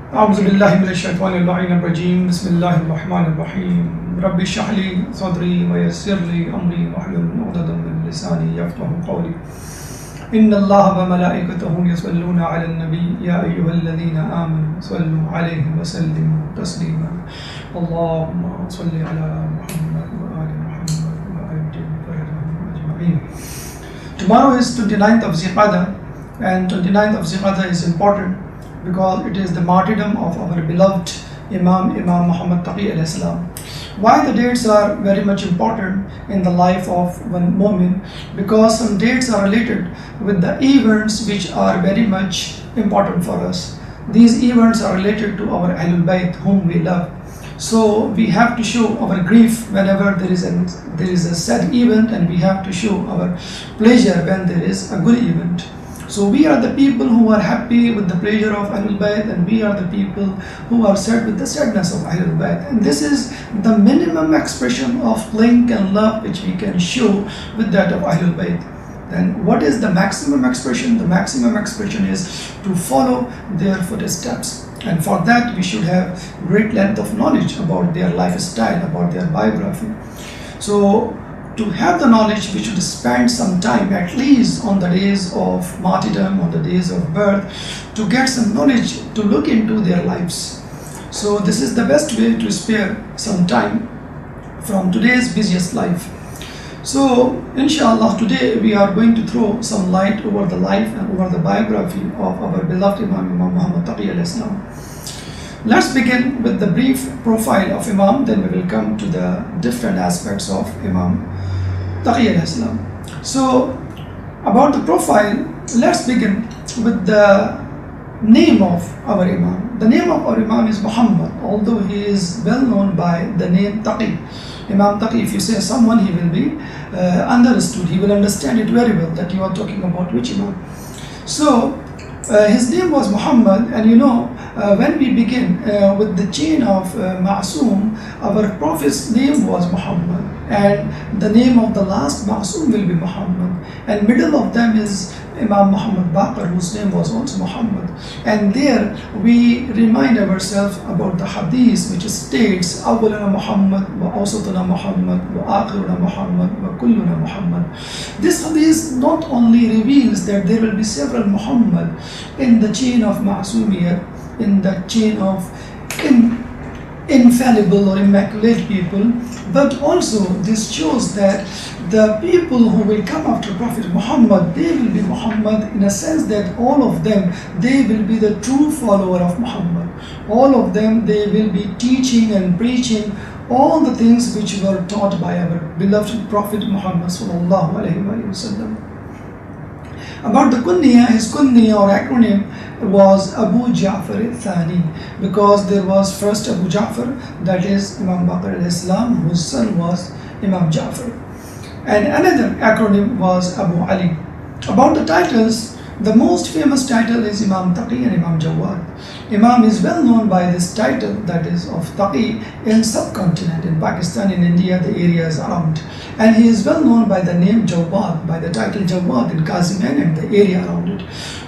أعوذ بالله من الشيطان اللعين الرجيم بسم الله الرحمن الرحيم رب اشرح لي صدري ويسر لي أمري واحلل عقدة من لساني يفقهوا قولي إن الله وملائكته يصلون على النبي يا أيها الذين آمنوا صلوا عليه وسلموا تسليما اللهم صل على محمد وآل محمد وآل أجمعين. Tomorrow is 29th of Ziqadah, and 29th of Ziqadah is important because it is the martyrdom of our beloved Imam Muhammad Taqi alayhi salam. Why the dates are very much important in the life of one mu'min? Because some dates are related with the events which are very much important for us. These events are related to our Ahlul Bayt whom we love. So we have to show our grief whenever there is a sad event, and we have to show our pleasure when there is a good event. So we are the people who are happy with the pleasure of Ahlul Bayt, and we are the people who are sad with the sadness of Ahlul Bayt. And this is the minimum expression of link and love which we can show with that of Ahlul Bayt. Then what is the maximum expression? The maximum expression is to follow their footsteps. And for that we should have great length of knowledge about their lifestyle, about their biography. So to have the knowledge, we should spend some time at least on the days of martyrdom, on the days of birth, to get some knowledge, to look into their lives. So this is the best way to spare some time from today's busiest life. So inshallah today we are going to throw some light over the life and over the biography of our beloved Imam Muhammad Taqi alayhi salam. Let's begin with the brief profile of Imam, then we will come to the different aspects of Imam Taqi alayhi salam. So about the profile, let's begin with the name of our Imam. The name of our Imam is Muhammad, although he is well known by the name Taqi. Imam Taqi, if you say someone, he will be understood, he will understand it very well that you are talking about which Imam. So his name was Muhammad, and when we begin with the chain of Ma'soom, our Prophet's name was Muhammad, and the name of the last Ma'soom will be Muhammad, and middle of them is Imam Muhammad Baqir, whose name was also Muhammad. And there we remind ourselves about the hadith which states Awwaluna Muhammad wa Awsatuna Muhammad wa Akhiruna Muhammad wa Kulluna Muhammad. This hadith not only reveals that there will be several Muhammad in the chain of Ma'soomiyat, in the chain of infallible or immaculate people, but also this shows that the people who will come after Prophet Muhammad, they will be Muhammad in a sense that all of them, they will be the true follower of Muhammad. All of them, they will be teaching and preaching all the things which were taught by our beloved Prophet Muhammad sallallahu alaihi wasallam. About the kunya, his kunya or acronym was Abu Ja'far al-Thani, because there was first Abu Ja'far, that is Imam Baqir alayhi salam, whose son was Imam Ja'far. And another acronym was Abu Ali. About the titles, the most famous title is Imam Taqi and Imam Jawad. Imam is well known by this title, that is of Taqi, in subcontinent, in Pakistan, in India, the areas around. And he is well known by the name Jawad, by the title Jawad in Kaziman and the area around it.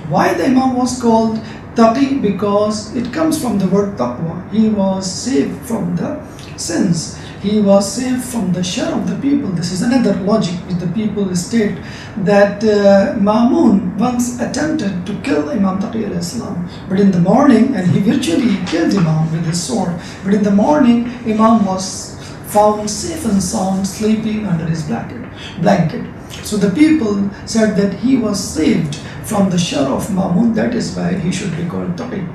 Why the Imam was called Taqi? Because it comes from the word taqwa. He was saved from the sins. He was saved from the shar of the people. This is another logic which the people state, that Ma'mun once attempted to kill Imam Taqi alayhi salam, but in the morning, and he virtually killed Imam with his sword, but in the morning Imam was found safe and sound sleeping under his blanket. So the people said that he was saved from the shar of Ma'mun, that is why he should be called Taqi.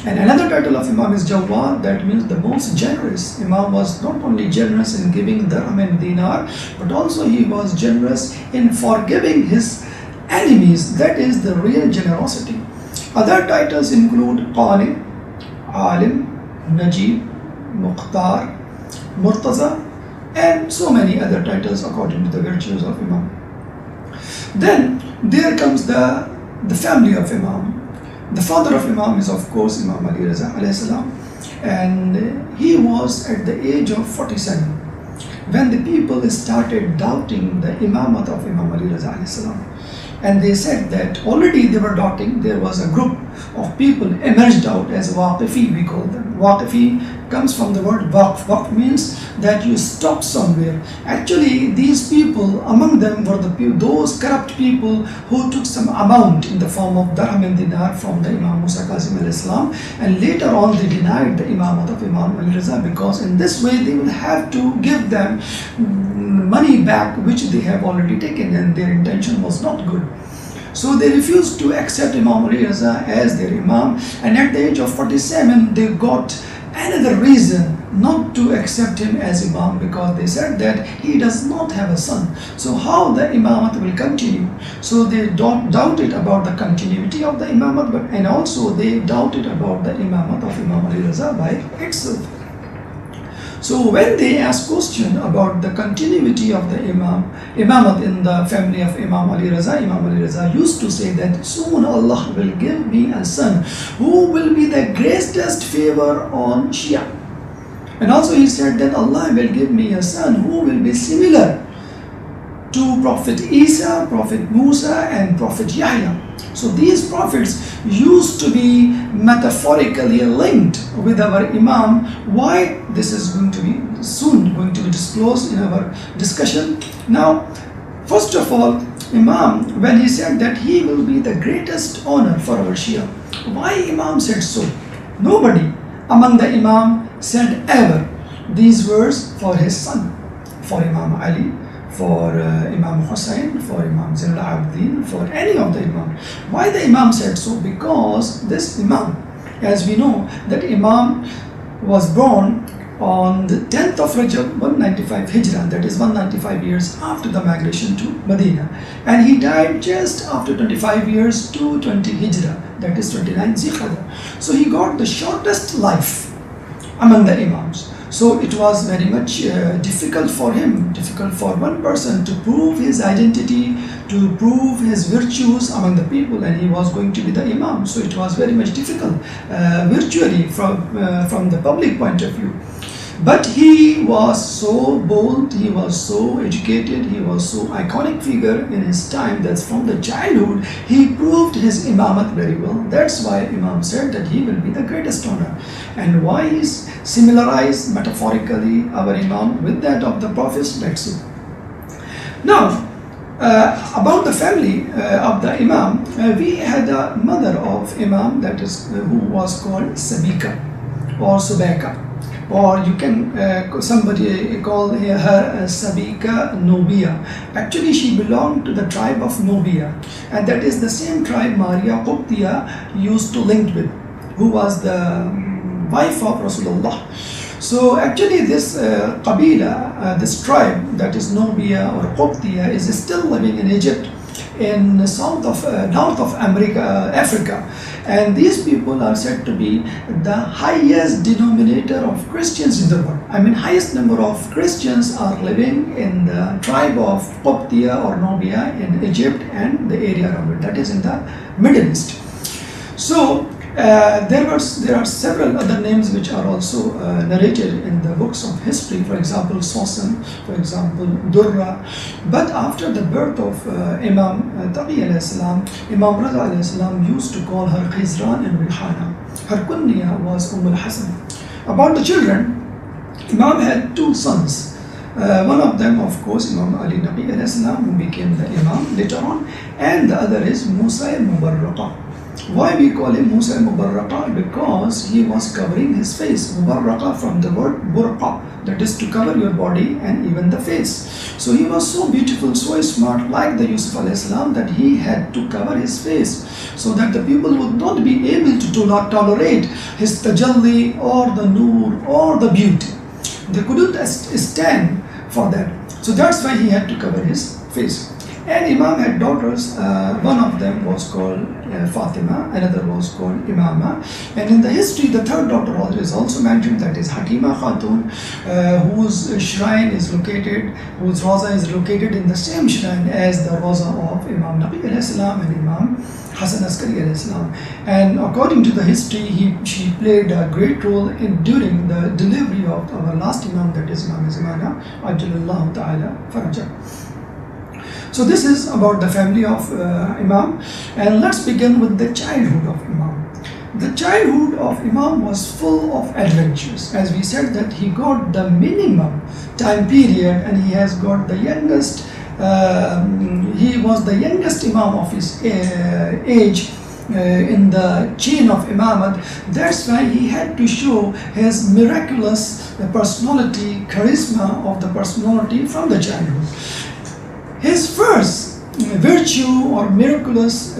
And another title of Imam is Jawad, that means the most generous. Imam was not only generous in giving dirham and dinar, but also he was generous in forgiving his enemies. That is the real generosity. Other titles include Qani, Alim, Najib, Mukhtar, Murtaza, and so many other titles according to the virtues of Imam. Then there comes the family of Imam. The father of Imam is of course Imam Ali Raza alayhi salam, and he was at the age of 47 when the people started doubting the imamat of Imam Ali Raza alayhi salam. And they said that already they were doubting. There was a group of people emerged out as Waqifi, we call them. Waqifi comes from the word waqf. Waqf means that you stop somewhere. Actually, these people, among them were those corrupt people who took some amount in the form of dirham and dinar from the Imam Musa Kazim al-Islam, and later on they denied the Imamat of Imam al-Riza, because in this way they will have to give them money back which they have already taken, and their intention was not good. So they refused to accept Imam al-Riza as their Imam, and at the age of 47 they got another reason not to accept him as Imam, because they said that he does not have a son. So how the Imamat will continue? So they doubted about the continuity of the Imamat, and also they doubted about the Imamat of Imam al-Riza by itself. So when they asked question about the continuity of the Imamat in the family of Imam Ali Raza used to say that soon Allah will give me a son who will be the greatest favor on Shia. And also he said that Allah will give me a son who will be similar to Prophet Isa, Prophet Musa and Prophet Yahya. So these prophets used to be metaphorically linked with our Imam. Why? This is soon going to be disclosed in our discussion. Now, first of all, Imam, when he said that he will be the greatest honor for our Shia, why Imam said so? Nobody among the Imam said ever these words for his son, for Imam Ali, for Imam Hussain, for Imam Zainul Abidin, for any of the Imam. Why the Imam said so? Because this Imam, as we know, that Imam was born on the 10th of Rajab 195 Hijrah, that is 195 years after the migration to Medina, and he died just after 25 years, 220 Hijrah, that is 29 Zilqa'dah. So he got the shortest life among the Imams. So it was very much difficult for him, difficult for one person to prove his identity, to prove his virtues among the people, and he was going to be the Imam. So it was very much difficult virtually from the public point of view. But he was so bold, he was so educated, he was so iconic figure in his time that from the childhood he proved his Imamat very well. That's why Imam said that he will be the greatest honor. And why is similarized metaphorically our Imam with that of the prophets? Let's see. Now, about the family of the Imam, we had a mother of Imam, that is who was called Sabika or Subeka, or you can somebody call her Sabika Nubia. Actually she belonged to the tribe of Nubia, and that is the same tribe Maria Qubtiya used to link with, who was the wife of Rasulullah. So actually this Qabila, this tribe, that is Nubia or Qubtiya, is still living in Egypt, in the north of Africa, and these people are said to be the highest denominator of Christians in the world. I mean, highest number of Christians are living in the tribe of Qubtiya or Nubia in Egypt and the area around it, that is in the Middle East. So there are several other names which are also narrated in the books of history, for example Sosan, for example Durra. But after the birth of Imam Taqi alayhi salam, Imam Raza alayhi salam used to call her Khizran and Wilhana. Her kunya was al-Hasan. About the children, Imam had two sons. One of them, of course, Imam Ali Nabi alayhi salam, who became the Imam later on, and the other is Musa al-Mubarraqa. Why we call him Musa al-Mubarraqa? Because he was covering his face. Mubarraqa from the word burqa, that is to cover your body and even the face. So he was so beautiful, so smart, like the Yusuf alayhi salam, that he had to cover his face so that the people would not be able to tolerate his tajalli or the nur or the beauty. They couldn't stand for that. So that's why he had to cover his face. And Imam had daughters. One of them was called Fatima, another was called Imama. And in the history, the third daughter is also mentioned, that is Hakima Khatun, whose shrine is located, whose Roza is located in the same shrine as the Roza of Imam Nabi alayhi salam and Imam Hassan Askari alayhi salam. And according to the history, she played a great role during the delivery of our last Imam, that is Imam Zamana, Ajjalallahu Ta'ala Faraja. So this is about the family of Imam, and let's begin with the childhood of Imam. The childhood of Imam was full of adventures. As we said, that he got the minimum time period, and he has got the youngest, he was the youngest Imam of his age in the chain of Imamate. That's why he had to show his miraculous personality, charisma of the personality from the childhood. His first virtue or miraculous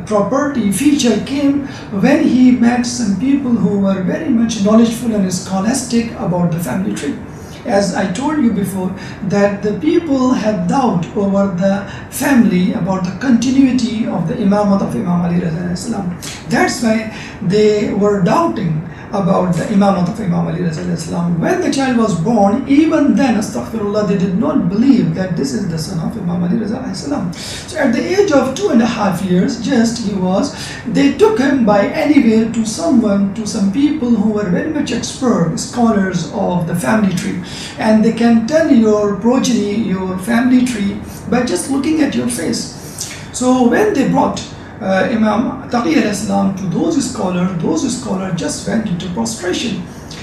property feature came when he met some people who were very much knowledgeable and scholastic about the family tree. As I told you before, that the people had doubt over the family, about the continuity of the Imamate of Imam Ali Raza Islam. That's why they were doubting about the Imamate of Imam Ali Raza Islam. When the child was born, even then, astaghfirullah, they did not believe that this is the son of Imam Ali Raza Islam. So at the age of 2.5 years, they took him by anywhere to some people who were very much expert, scholars of the family tree. And they can tell your progeny, your family tree, by just looking at your face. So when they brought Imam Taqi al-Islam to those scholars just went into prostration,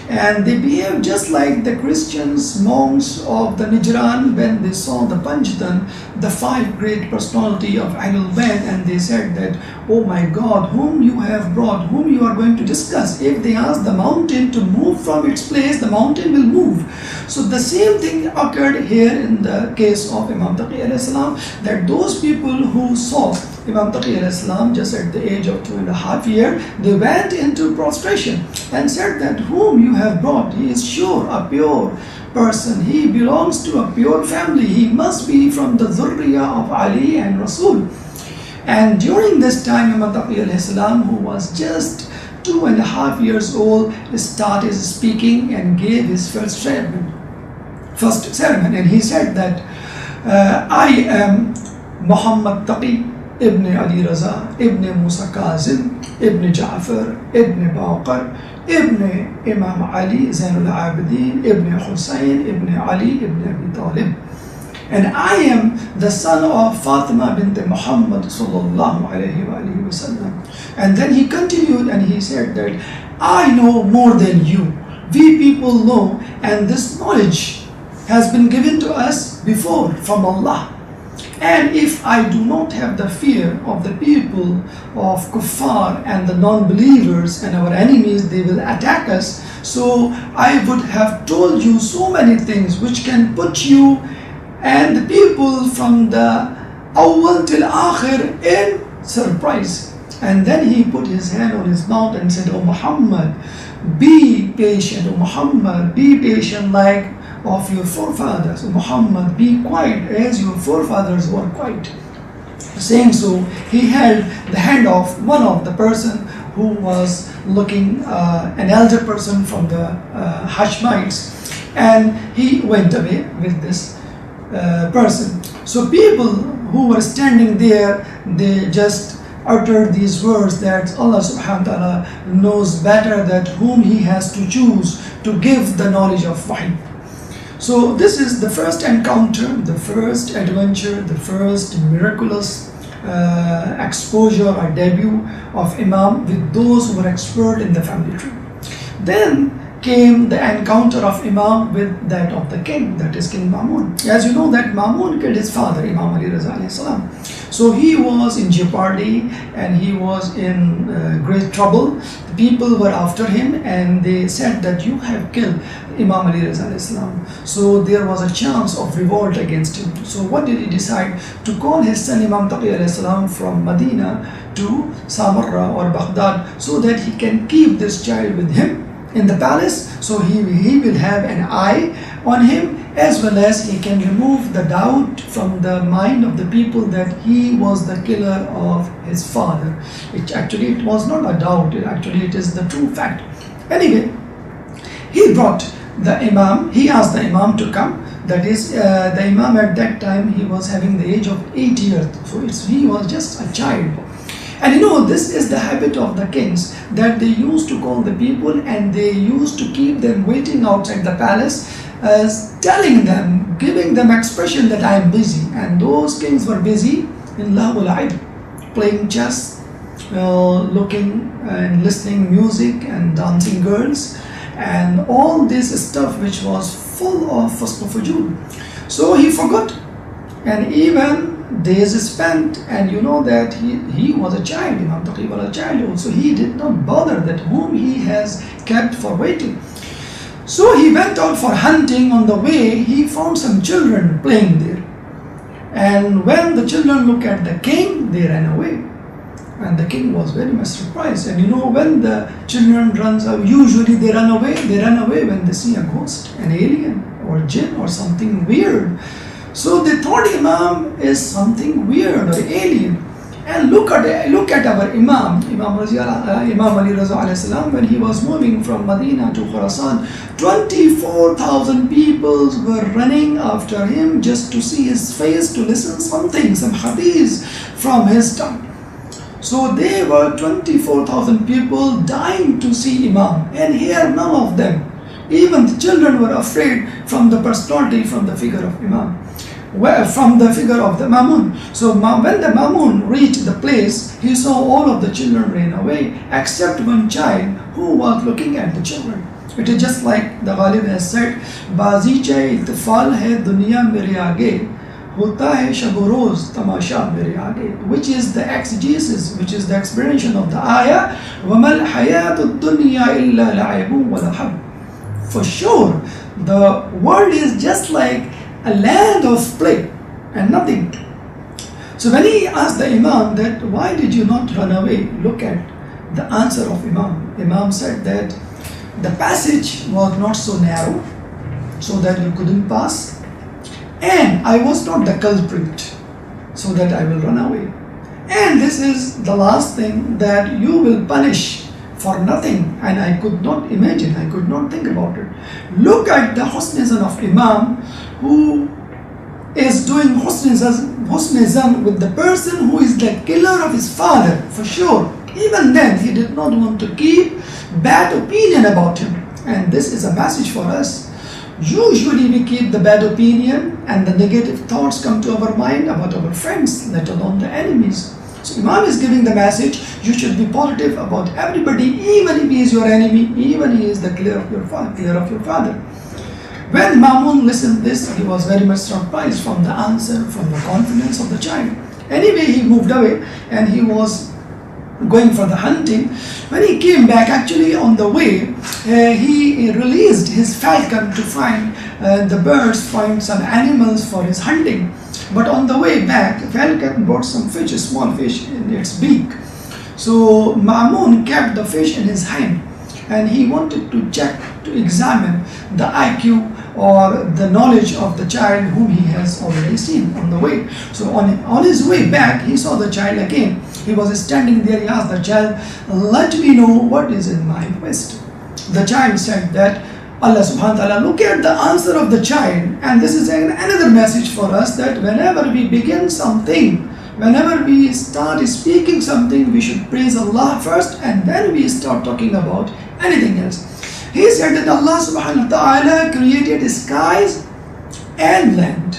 and they behaved just like the Christians, monks of the Najran, when they saw the Panjatan, the 5 great personality of Ahlul Bayt, and they said that, oh my God, whom you have brought, whom you are going to discuss. If they ask the mountain to move from its place, the mountain will move. So the same thing occurred here in the case of Imam Taqi al-Islam, that those people who saw Imam Taqi al-Islam just at the age of 2.5 years, they went into prostration and said that whom you have brought, he is sure a pure person, he belongs to a pure family, he must be from the Zurriya of Ali and Rasul. And during this time, Imam Taqi al-Islam, who was just 2.5 years old, started speaking and gave his first sermon. And he said that I am Muhammad Taqi Ibn Ali Raza, Ibn Musa Kazim, Ibn Ja'far, Ibn Baqar, Ibn Imam Ali Zainul Abidin, Ibn Hussein, Ibn Ali, Ibn Abi Talib. And I am the son of Fatima bint Muhammad sallallahu alayhi wa sallam. And then he continued and he said that I know more than you. We people know, and this knowledge has been given to us before from Allah. And if I do not have the fear of the people of kuffar and the non-believers and our enemies, they will attack us. So I would have told you so many things which can put you and the people from the awwal till akhir in surprise. And then he put his hand on his mouth and said, "O Muhammad, be patient. O Muhammad, be patient like of your forefathers. O Muhammad, be quiet as your forefathers were quiet." Saying so, he held the hand of one of the person who was looking an elder person from the Hashmites, and he went away with this person. So people who were standing there, they just uttered these words that Allah subhanahu wa ta'ala knows better that whom he has to choose to give the knowledge of wahy. So this is the first encounter, the first adventure, the first miraculous exposure or debut of Imam with those who were expert in the family tree. Then came the encounter of Imam with that of the king, that is King Mamun. As you know that Mamun killed his father, Imam Ali Raza alayhi salam. So he was in jeopardy and he was in great trouble. The people were after him and they said that you have killed Imam Ali Raza alayhi salam. So there was a chance of revolt against him. So what did he decide? To call his son Imam Taqi alayhi salam from Medina to Samarra or Baghdad, so that he can keep this child with him in the palace, so he will have an eye on him, as well as he can remove the doubt from the mind of the people that he was the killer of his father. It was not a doubt, it is the true fact. Anyway, he brought the Imam, he asked the Imam to come. That is, the Imam at that time, he was having the age of 8 years, so he was just a child. And you know, this is the habit of the kings, that they used to call the people and they used to keep them waiting outside the palace, telling them, giving them expression that I am busy. And those kings were busy in lahul aib, playing chess, looking and listening music and dancing girls and all this stuff which was full of fujur. So he forgot, and even days spent, and you know that he was a child, Imam Taqi was a child, so he did not bother that whom he has kept for waiting. So he went out for hunting. On the way he found some children playing there, and when the children looked at the king, they ran away. And the king was very much surprised. And you know, when the children runs away, usually they run away when they see a ghost, an alien or jinn or something weird. So they thought Imam is something weird or alien. And look at our Imam Ali Raza alayhi salam, when he was moving from Medina to Khurasan, 24,000 people were running after him just to see his face, to listen something, some hadiths from his tongue. So they were 24,000 people dying to see Imam, and here none of them, even the children, were afraid from the personality, from the figure of Imam, from the figure of the Mamun. So when the Mamun reached the place, he saw all of the children ran away except one child who was looking at the children. It is just like the Ghalib has said, "Baziche itfal hai duniya mere aage, hota hai shab-o-roz tamasha mere aage," which is the exegesis, which is the explanation of the ayah, وَمَا الْحَيَاةُ الدُّنْيَا إِلَّا لَعِبٌ وَلَهَوٌ. For sure, the world is just like a land of play and nothing. So when he asked the Imam that why did you not run away, look at the answer of Imam. Imam said that the passage was not so narrow so that you couldn't pass, and I was not the culprit so that I will run away, and this is the last thing that you will punish for nothing, and I could not imagine, I could not think about it. Look at the husnizan of Imam, who is doing husnizan with the person who is the killer of his father. For sure, even then he did not want to keep bad opinion about him, and this is a message for us. Usually we keep the bad opinion and the negative thoughts come to our mind about our friends, let alone the enemies. So Imam is giving the message, you should be positive about everybody, even if he is your enemy, even if he is the killer of your father. When Mamun listened this, he was very much surprised from the answer, from the confidence of the child. Anyway, he moved away and he was going for the hunting. When he came back, actually on the way, he released his falcon to find the birds, find some animals for his hunting. But on the way back, falcon brought some fish, a small fish in its beak. So Mamun kept the fish in his hand, and he wanted to check, to examine the IQ or the knowledge of the child whom he has already seen on the way. So on his way back, he saw the child again. He was standing there. He asked the child, "Let me know what is in my quest." The child said that Allah subhanahu wa ta'ala, look at the answer of the child, and this is another message for us, that whenever we begin something, whenever we start speaking something, we should praise Allah first, and then we start talking about anything else. He said that Allah subhanahu wa ta'ala created skies and land,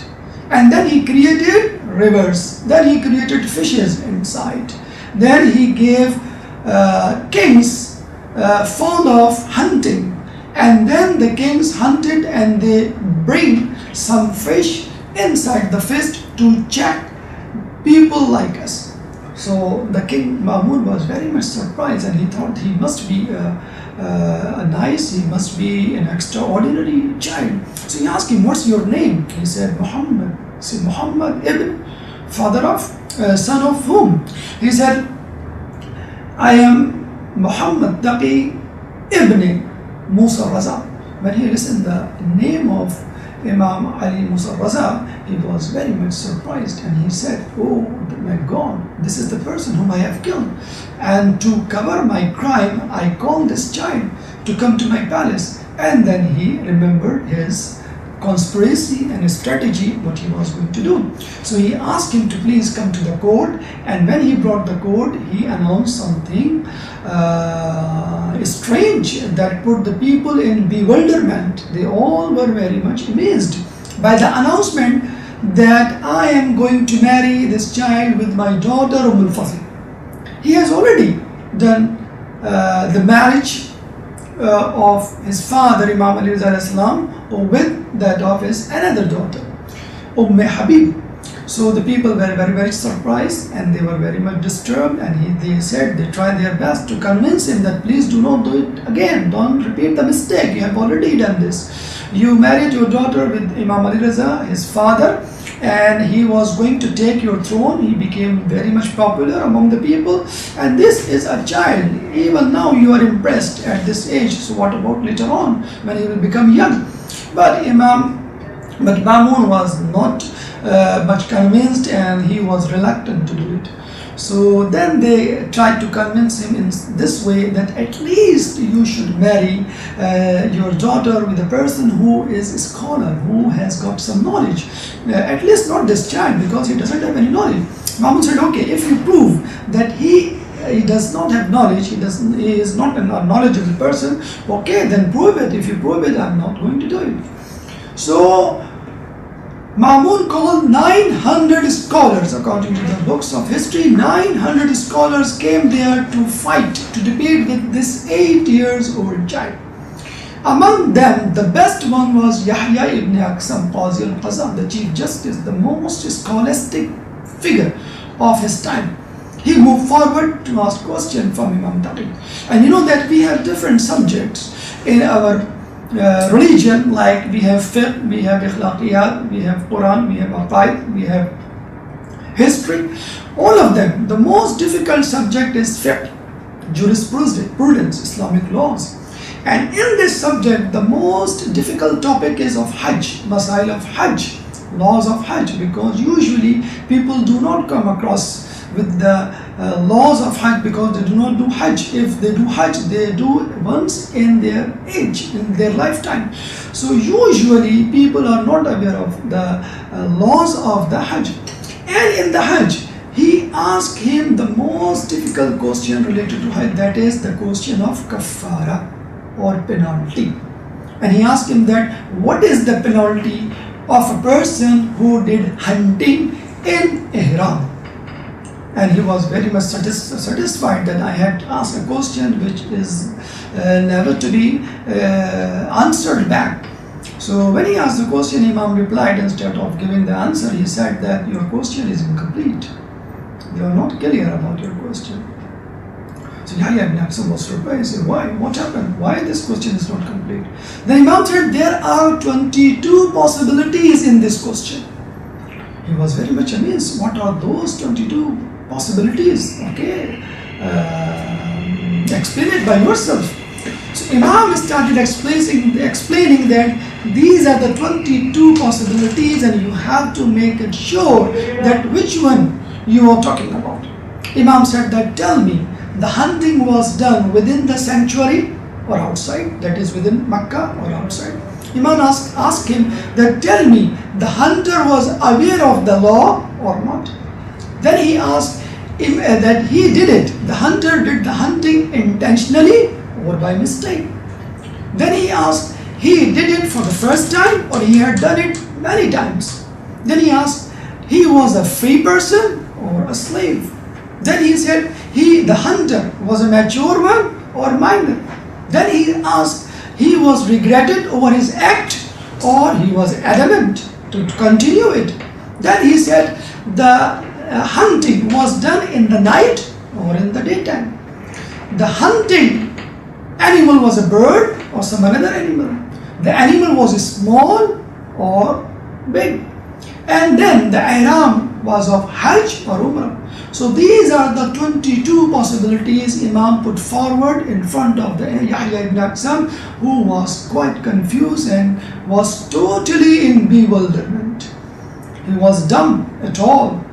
and then he created rivers, then he created fishes inside, then he gave kings fond of hunting, and then the kings hunted and they bring some fish inside the fist to check people like us. So the king Mamun was very much surprised, and he thought he must be he must be an extraordinary child. So he asked him, "What's your name?" He said, "Muhammad." He said, "Muhammad ibn, father of, son of whom?" He said, "I am Muhammad Taqi ibn Musa Raza." When he listened the name of Imam Ali Musa Raza, he was very much surprised, and he said, "Oh my God, this is the person whom I have killed, and to cover my crime I called this child to come to my palace." And then he remembered his conspiracy and strategy, what he was going to do. So he asked him to please come to the court, and when he brought the court, he announced something strange that put the people in bewilderment. They all were very much amazed by the announcement that I am going to marry this child with my daughter Fazl. he has already done the marriage of his father Imam Ali Salam with that of his another daughter, Habib. So the people were very surprised, and they were very much disturbed, and they tried their best to convince him that please do not do it again, don't repeat the mistake, you have already done this. You married your daughter with Imam Ali Raza, his father, and he was going to take your throne. He became very much popular among the people, and this is a child. Even now you are impressed at this age, so what about later on when he will become young? But Mamun was not much convinced, and he was reluctant to do it. So then they tried to convince him in this way, that at least you should marry your daughter with a person who is a scholar, who has got some knowledge. At least not this child, because he doesn't have any knowledge. Mamun said, okay, if you prove that he does not have knowledge, he is not a knowledgeable person, okay, then prove it. If you prove it, I'm not going to do it. So Mamun called 900 scholars. According to the books of history, 900 scholars came there to fight, to debate with this 8 years old child. Among them, the best one was Yahya ibn Aqsam, Qazi al-Qazam, the Chief Justice, the most scholastic figure of his time. He moved forward to ask questions from Imam Taqi. And you know that we have different subjects in our religion, like we have fiqh, we have ikhlaqiyat, we have Quran, we have aqaid, we have history. All of them, the most difficult subject is fiqh, jurisprudence, Islamic laws. And in this subject, the most difficult topic is of Hajj, masail of Hajj, laws of Hajj, because usually people do not come across with the laws of Hajj, because they do not do Hajj. If they do Hajj, they do once in their age, in their lifetime. So usually people are not aware of the laws of the Hajj. And in the Hajj, he asked him the most difficult question related to Hajj, that is the question of kafara, or penalty. And he asked him that what is the penalty of a person who did hunting in ihram. And he was very much satisfied that I had asked a question which is never to be answered back. So when he asked the question, Imam replied, instead of giving the answer, he said that your question is incomplete. You are not clear about your question. So Yahya ibn Aqsam was surprised. He said, why? What happened? Why this question is not complete? The Imam said, there are 22 possibilities in this question. He was very much amazed. What are those 22 possibilities? Okay, explain it by yourself. So Imam started explaining that these are the 22 possibilities, and you have to make it sure that which one you are talking about. Imam said that, tell me, the hunting was done within the sanctuary or outside, that is within Makkah or outside. Imam asked him that, tell me, the hunter was aware of the law or not? Then he asked him that he did it. The hunter did the hunting intentionally or by mistake. Then he asked, he did it for the first time or he had done it many times. Then he asked, he was a free person or a slave. Then he said, the hunter was a mature one or minor. Then he asked, he was regretted over his act or he was adamant to continue it. Then he said, the hunting was done in the night or in the daytime. The hunting animal was a bird or some another animal. The animal was small or big. And then the ihram was of Hajj or Umrah. So these are the 22 possibilities Imam put forward in front of the Yahya ibn Aqsam, who was quite confused and was totally in bewilderment. He was dumb at all,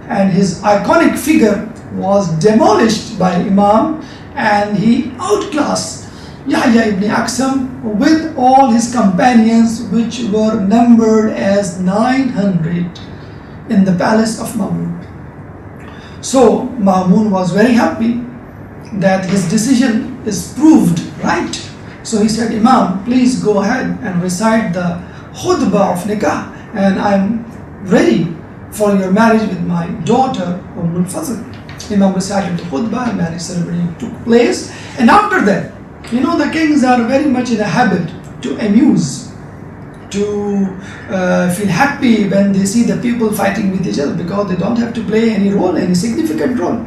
and his iconic figure was demolished by Imam, and he outclassed Yahya ibn Aqsam with all his companions, which were numbered as 900 in the palace of Mamun. So Mamun was very happy that his decision is proved right. So he said, Imam, please go ahead and recite the khutbah of nikah, and I'm ready for your marriage with my daughter Umm al-Fazl. Imam recited the khutbah, marriage ceremony took place, and after that, the kings are very much in a habit to amuse, to feel happy when they see the people fighting with each other, because they don't have to play any role, any significant role.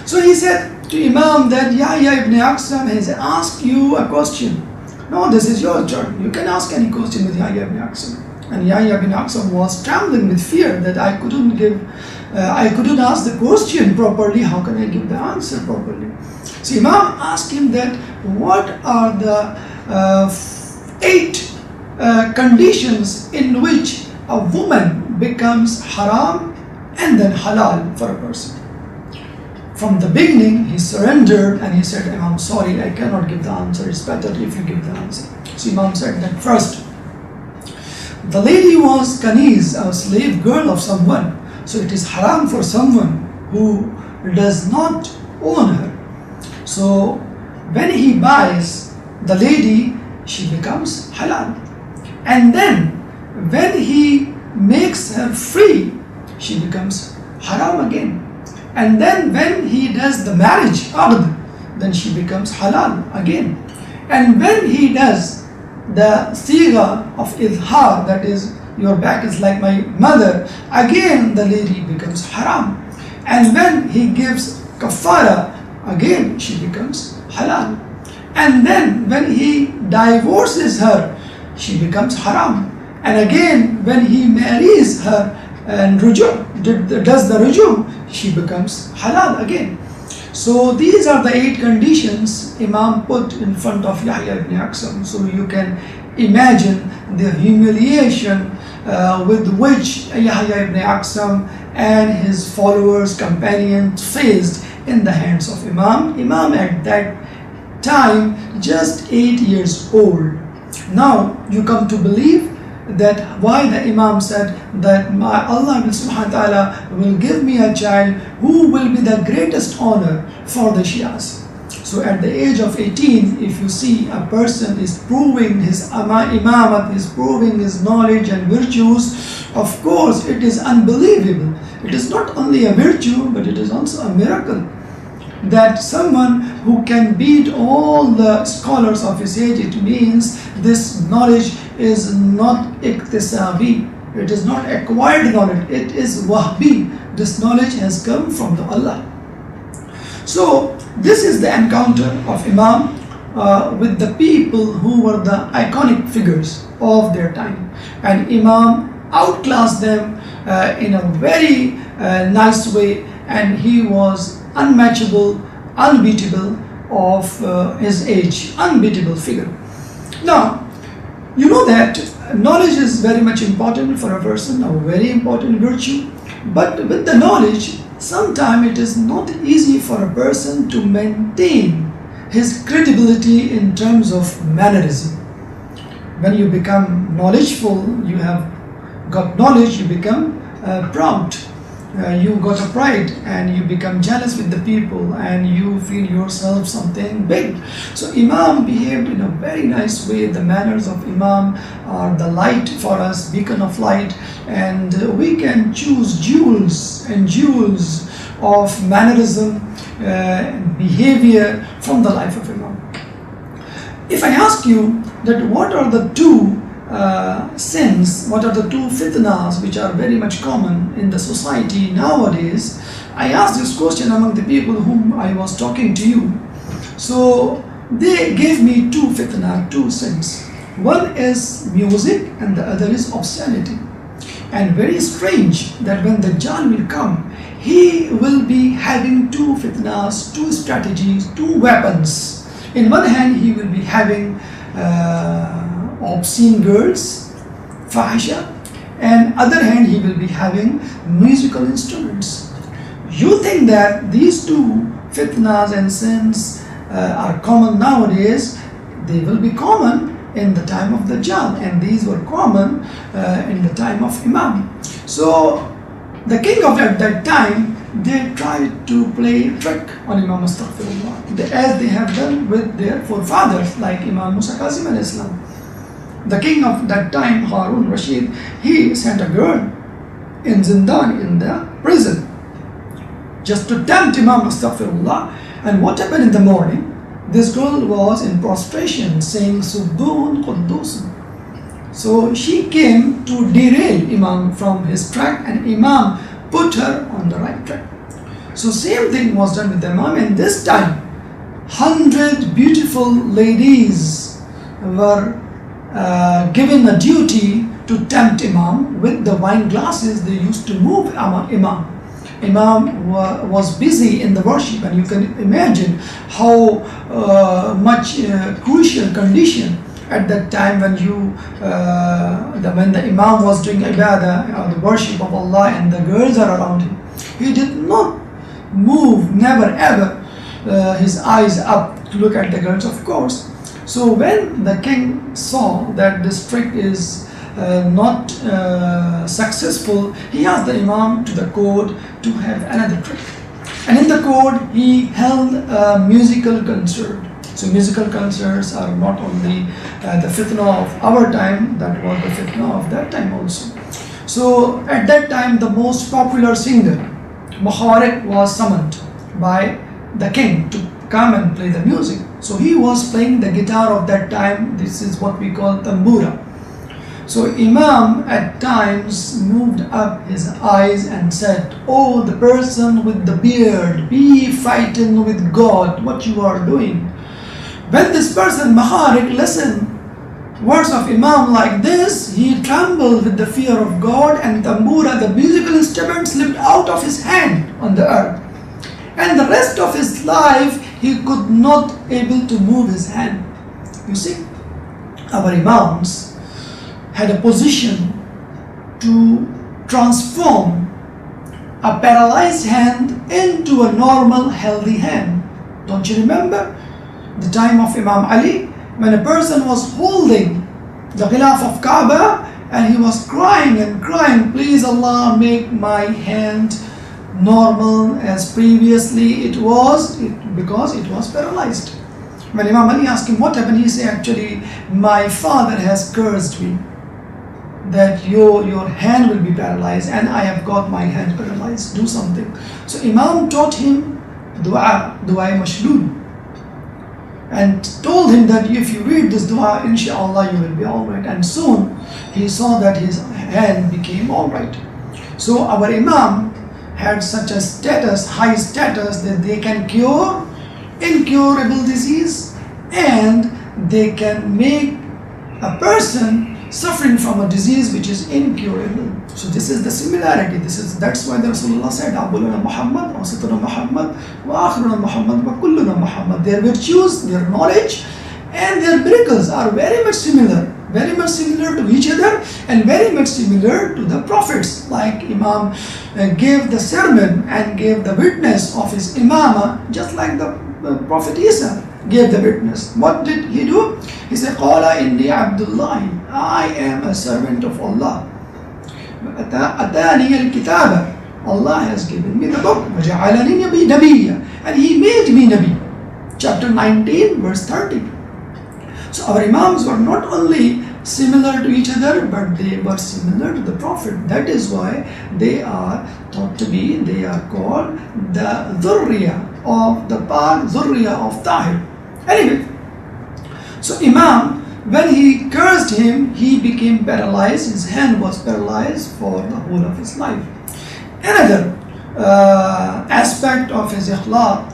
So he said to Imam that Yahya ibn Aqsam has asked you a question. No, this is your turn. You can ask any question with Yahya ibn Aqsam. And Yahya ibn Aqsam was trembling with fear that I couldn't ask the question properly. How can I give the answer properly? So Imam asked him that what are the 8 conditions in which a woman becomes haram and then halal for a person. From the beginning, he surrendered and he said, I'm sorry, I cannot give the answer. It's better if you give the answer. So Imam said that first, the lady was kaniz, a slave girl of someone. So it is haram for someone who does not own her. So when he buys the lady, she becomes halal. And then when he makes her free, she becomes haram again. And then when he does the marriage, then she becomes halal again. And when he does the siga of izhar, that is, your back is like my mother, again the lady becomes haram. And when he gives kafara, again she becomes halal. And then when he divorces her, she becomes haram. And again when he marries her and does the ruju, she becomes halal again. So these are the 8 conditions Imam put in front of Yahya ibn Aqsam. So you can imagine the humiliation with which Yahya ibn Aqsam and his followers, companions faced in the hands of Imam. Imam at that time just 8 years old. Now you come to believe that why the Imam said that Allah subhanahu wa ta'ala will give me a child who will be the greatest honor for the Shias. So at the age of 18, if you see a person is proving his imamat, is proving his knowledge and virtues, of course it is unbelievable. It is not only a virtue, but it is also a miracle that someone who can beat all the scholars of his age. It means this knowledge is not iktisabi, it is not acquired knowledge, it is wahbi. This knowledge has come from the Allah. So this is the encounter of Imam with the people who were the iconic figures of their time, and Imam outclassed them in a very nice way, and he was unmatchable, unbeatable of his age, unbeatable figure. Now, you know that knowledge is very much important for a person, a very important virtue, but with the knowledge, sometimes it is not easy for a person to maintain his credibility in terms of mannerism. When you become knowledgeful, you have got knowledge, you become proud. You got a pride and you become jealous with the people and you feel yourself something big. So Imam behaved in a very nice way. The manners of Imam are the light for us, beacon of light, and we can choose jewels and jewels of mannerism and behavior from the life of Imam. If I ask you that what are the 2 sins, what are the 2 fitnas which are very much common in the society nowadays, I asked this question among the people whom I was talking to you. So they gave me 2 fitna, 2 sins. One is music and the other is obscenity. And very strange that when the Dajjal will come, he will be having 2 fitnas, 2 strategies, 2 weapons. In one hand he will be having obscene girls, fahisha, and other hand he will be having musical instruments. You think that these 2 fitnas and sins are common nowadays? They will be common in the time of the Dajjal, and these were common in the time of Imam. So the king of at that time, they tried to play trick on Imam Astaghfirullah, as they have done with their forefathers like Imam Musa Kazim al-Islam. The king of that time, Harun Rashid, he sent a girl in Zindan, in the prison. just to tempt Imam, astaghfirullah. And what happened in the morning? This girl was in prostration saying Subbuhun Quddusun. So she came to derail Imam from his track, and Imam put her on the right track. So same thing was done with the Imam, and this time 100 beautiful ladies were given a duty to tempt Imam with the wine glasses. They used to move Imam. Imam was busy in the worship, and you can imagine how much crucial condition at that time when when the Imam was doing ibadah, the worship of Allah, and the girls are around him. He did not move, never ever, his eyes up to look at the girls, of course. So when the king saw that this trick is not successful, he asked the Imam to the court to have another trick. And in the court, he held a musical concert. So musical concerts are not only the fitna of our time, that was the fitna of that time also. So at that time, the most popular singer, Makharik, was summoned by the king to come and play the music. So he was playing the guitar of that time. This is what we call tambura. So Imam at times moved up his eyes and said, "Oh, the person with the beard, be frightened with God, what you are doing." When this person, Makharik, listened words of Imam like this, he trembled with the fear of God, and tambura, the musical instrument, slipped out of his hand on the earth. And the rest of his life, he could not able to move his hand. You see, our Imams had a position to transform a paralyzed hand into a normal, healthy hand. Don't you remember the time of Imam Ali, when a person was holding the Khilaf of Kaaba and he was crying and crying, "Please Allah, make my hand normal as previously it was," because it was paralyzed. When Imam Ali asked him what happened, he said, "Actually, my father has cursed me that your hand will be paralyzed, and I have got my hand paralyzed. Do something." So Imam taught him dua mashlul, and told him that if you read this dua, inshallah, you will be alright. And soon he saw that his hand became alright. So our Imam had such a status, high status, that they can cure incurable disease, and they can make a person suffering from a disease which is incurable. So this is the similarity. That's why the Rasulullah said, "Abuluna Muhammad, Awsatuna Muhammad, wa Akhiruna Muhammad, wa Kulluna Muhammad." Their virtues, their knowledge, and their miracles are very much similar to each other, and very much similar to the prophets. Like Imam gave the sermon and gave the witness of his imamah, just like the Prophet Isa gave the witness. What did he do? He said, "Qala inni Abdullah, I am a servant of Allah. Atani al-kitaba, Allah has given me the book. Waja'alani nabiyya, and He made me Nabi." Chapter 19, verse 30. So our Imams were not only similar to each other, but they were similar to the Prophet. That is why they are thought to be, they are called the Dhurriya of the Pak, Dhurriya of Tahir. Anyway, so Imam, when he cursed him, he became paralyzed. His hand was paralyzed for the whole of his life. Another aspect of his akhlaq,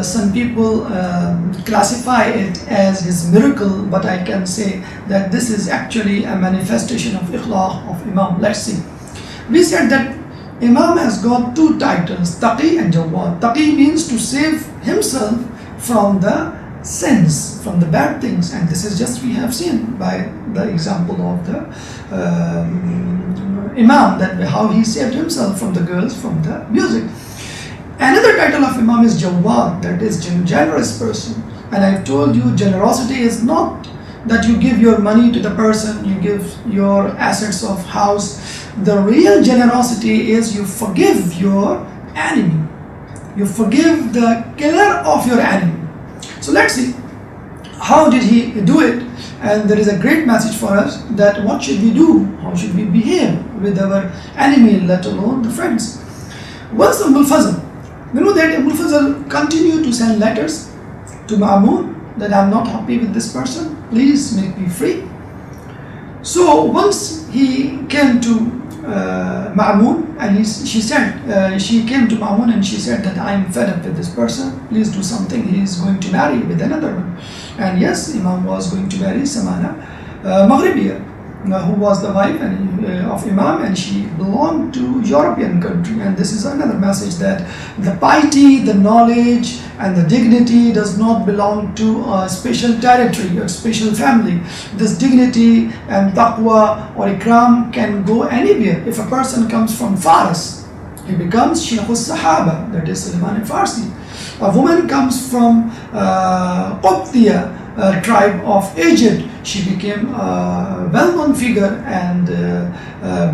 some people classify it as his miracle, but I can say that this is actually a manifestation of akhlaq of Imam. Let's see. We said that Imam has got two titles, Taqi and Jawad. Taqi means to save himself from the sins, from the bad things, and this is just we have seen by the example of the Imam, that how he saved himself from the girls, from the music. Another title of Imam is Jawad, that is generous person. And I've told you, generosity is not that you give your money to the person, you give your assets of house. The real generosity is you forgive your enemy. You forgive the killer of your enemy. So let's see, how did he do it? And there is a great message for us, that what should we do? How should we behave with our enemy, let alone the friends? Once Umm al-Fazl You know that Abul Fazl continued to send letters to Ma'mun that I'm not happy with this person, please make me free. So once he came to Ma'mun and she came to Ma'mun and she said that I'm fed up with this person, please do something, he is going to marry with another one. And yes, Imam was going to marry Samana Maghribiya, who was the wife of Imam, and she belonged to European country. And this is another message, that the piety, the knowledge and the dignity does not belong to a special territory or special family. This dignity and taqwa or ikram can go anywhere. If a person comes from Fars, he becomes Sheikh al-Sahaba, that is Salman al-Farsi. A woman comes from Qubtiya tribe of Egypt, she became a well-known figure and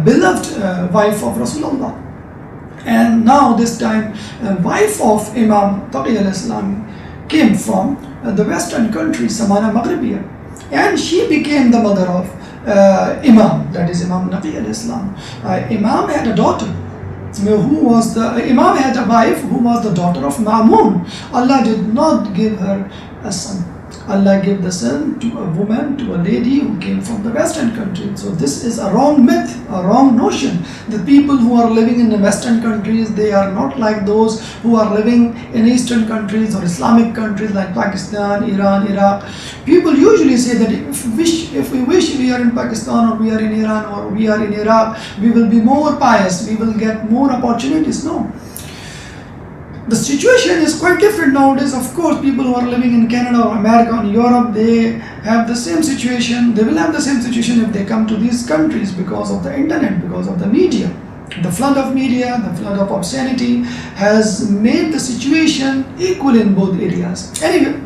beloved wife of Rasulullah. And now this time, wife of Imam Taqi al-Islam came from the western country, Samana Maghribiya, and she became the mother of Imam, that is Imam Taqi al-Islam. Imam had a daughter, Imam had a wife who was the daughter of Ma'mun. Allah did not give her a son. Allah gave the son to a woman, to a lady who came from the western country. So this is a wrong myth, a wrong notion. The people who are living in the western countries, they are not like those who are living in eastern countries or Islamic countries like Pakistan, Iran, Iraq. People usually say that if we wish we are in Pakistan or we are in Iran or we are in Iraq, we will be more pious, we will get more opportunities. No. The situation is quite different nowadays. Of course, people who are living in Canada or America or Europe, they have the same situation. They will have the same situation if they come to these countries because of the internet, because of the media. The flood of media, the flood of obscenity has made the situation equal in both areas. Anyway,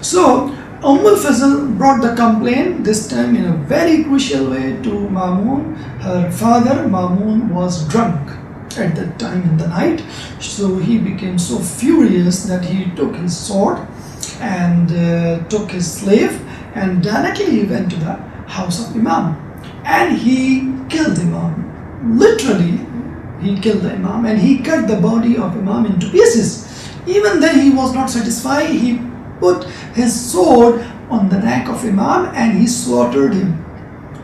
so al-Fazl brought the complaint, this time in a very crucial way, to Ma'mun. Her father, Ma'mun, was drunk at that time in the night, so he became so furious that he took his sword and took his slave and directly he went to the house of Imam and he killed Imam. Literally, he killed the Imam and he cut the body of Imam into pieces. Even then he was not satisfied, he put his sword on the neck of Imam and he slaughtered him.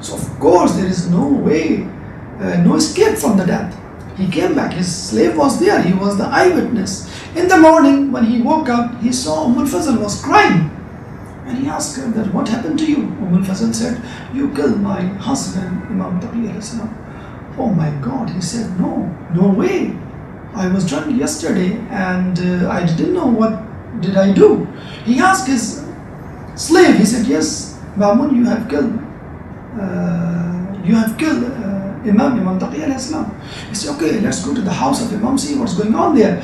So of course there is no way, no escape from the death. He came back, his slave was there, he was the eyewitness. In the morning when he woke up, he saw al-Fazl was crying. And he asked her that, what happened to you? al-Fazl said, you killed my husband, Imam Taqi al-Islam. Oh my God, he said, no way. I was drunk yesterday and I didn't know what did I do. He asked his slave, he said, yes, Ma'mun, you have killed Imam Taqi al-Islam. He said, okay, let's go to the house of Imam, see what's going on there.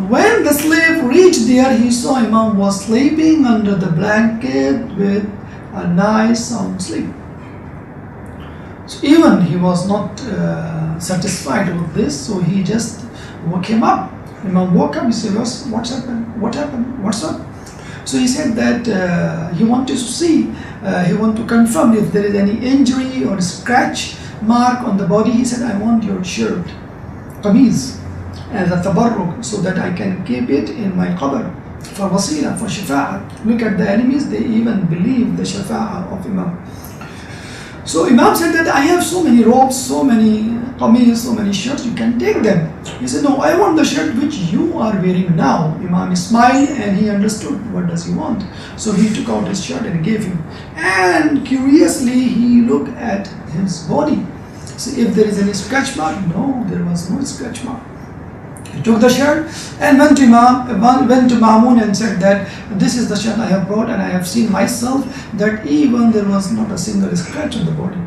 When the slave reached there, he saw Imam was sleeping under the blanket with a nice sound sleep. So even he was not satisfied with this, so he just woke him up. Imam woke up, he said, what's happened? What happened? What's up? So he said that he wanted to see, he wanted to confirm if there is any injury or scratch mark on the body. He said, I want your shirt, qameez, as a tabarruk, so that I can keep it in my qabr for wasila, for shafa'ah. Look at the enemies, they even believe the shafa'ah of Imam. So Imam said that I have so many robes, so many qameez, so many shirts, you can take them. He said, no, I want the shirt which you are wearing now. Imam smiled and he understood what does he want. So he took out his shirt and gave him. And curiously, he looked at his body. So if there is any scratch mark, no, there was no scratch mark. He took the shirt and went to Ma'mun and said that this is the shirt I have brought and I have seen myself that even there was not a single scratch on the body.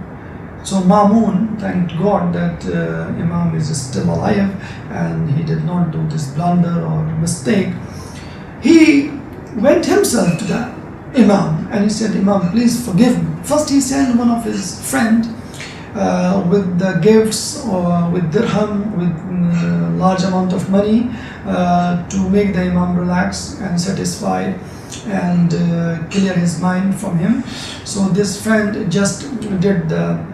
So Ma'mun thanked God that Imam is still alive and he did not do this blunder or mistake. He went himself to the Imam and he said, Imam, please forgive me. First he sent one of his friends with the gifts or with dirham, with large amount of money to make the Imam relax and satisfied and clear his mind from him. So this friend just did the